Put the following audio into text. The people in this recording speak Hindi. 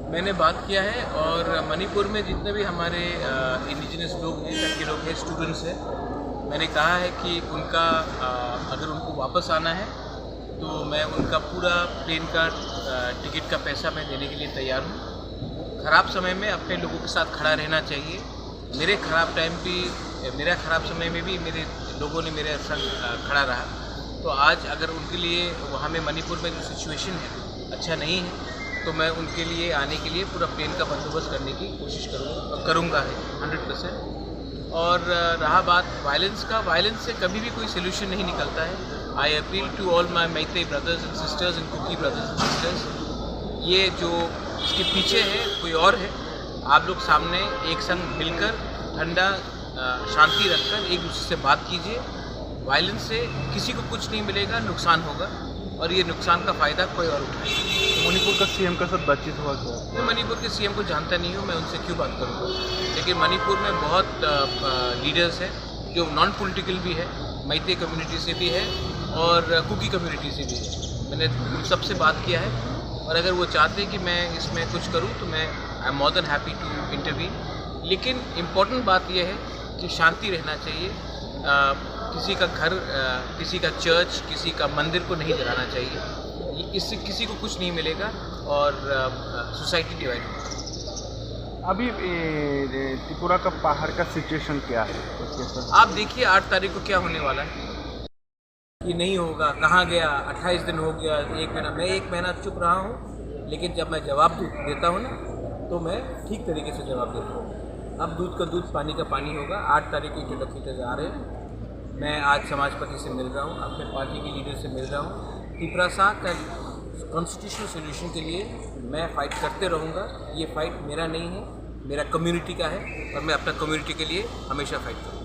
मैंने बात किया है और मणिपुर में जितने भी हमारे इंडिजिनस लोग हैं, टर्की लोग हैं, स्टूडेंट्स हैं, मैंने कहा है कि उनका अगर उनको वापस आना है तो मैं उनका पूरा प्लेन का टिकट का पैसा मैं देने के लिए तैयार हूँ। ख़राब समय में अपने लोगों के साथ खड़ा रहना चाहिए। मेरे ख़राब समय में भी मेरे लोगों ने मेरे संग खड़ा रहा। तो आज अगर उनके लिए वहाँ में मणिपुर में जो सिचुएशन है अच्छा नहीं है तो मैं उनके लिए आने के लिए पूरा प्लेन का बंदोबस्त करने की कोशिश करूँगा 100%। और रहा बात वायलेंस का, वायलेंस से कभी भी कोई सोल्यूशन नहीं निकलता है। I appeal to all my Meitei brothers and sisters and Kuki brothers and sisters, ये जो इसके पीछे है कोई और है। आप लोग सामने एक संग मिलकर ठंडा शांति रखकर एक दूसरे से बात कीजिए। वायलेंस से किसी को कुछ नहीं मिलेगा, नुकसान होगा और ये नुकसान का फ़ायदा कोई और उठाएगा। मणिपुर का सीएम के साथ बातचीत हुआ क्या? मैं मणिपुर के सीएम को जानता नहीं हूँ, मैं उनसे क्यों बात करूँगा। लेकिन मणिपुर में बहुत लीडर्स हैं जो नॉन पॉलिटिकल भी है, मैते कम्युनिटी से भी है और कुकी कम्युनिटी से भी है। मैंने उन सबसे बात किया है और अगर वो चाहते हैं कि मैं इसमें कुछ करूँ तो मैं I am more than happy to intervene. लेकिन इम्पॉर्टेंट बात यह है कि शांति रहना चाहिए। किसी का घर, किसी का चर्च, किसी का मंदिर को नहीं जलाना चाहिए। इससे किसी को कुछ नहीं मिलेगा और सोसाइटी डिवाइड होगी। अभी त्रिपुरा का बाहर का सिचुएशन क्या है? आप देखिए 8 तारीख को क्या होने वाला है कि नहीं होगा। कहाँ गया? 28 दिन हो गया, 1 महीना। मैं 1 महीना चुप रहा हूँ, लेकिन जब मैं जवाब देता हूँ ना तो मैं ठीक तरीके से जवाब देता हूँ। अब दूध का दूध, पानी का पानी होगा। 8 तारीख को इंटरलॉक्यूटर्स आ रहे हैं। मैं आज समाजपति से मिल रहा हूँ, अपने पार्टी के लीडर से मिल रहा हूँ। त्रिपुरा का कॉन्स्टिट्यूशनल सोल्यूशन के लिए मैं फ़ाइट करते रहूँगा। ये फ़ाइट मेरा नहीं है, मेरा कम्युनिटी का है और मैं अपना कम्युनिटी के लिए हमेशा फ़ाइट करूँगा।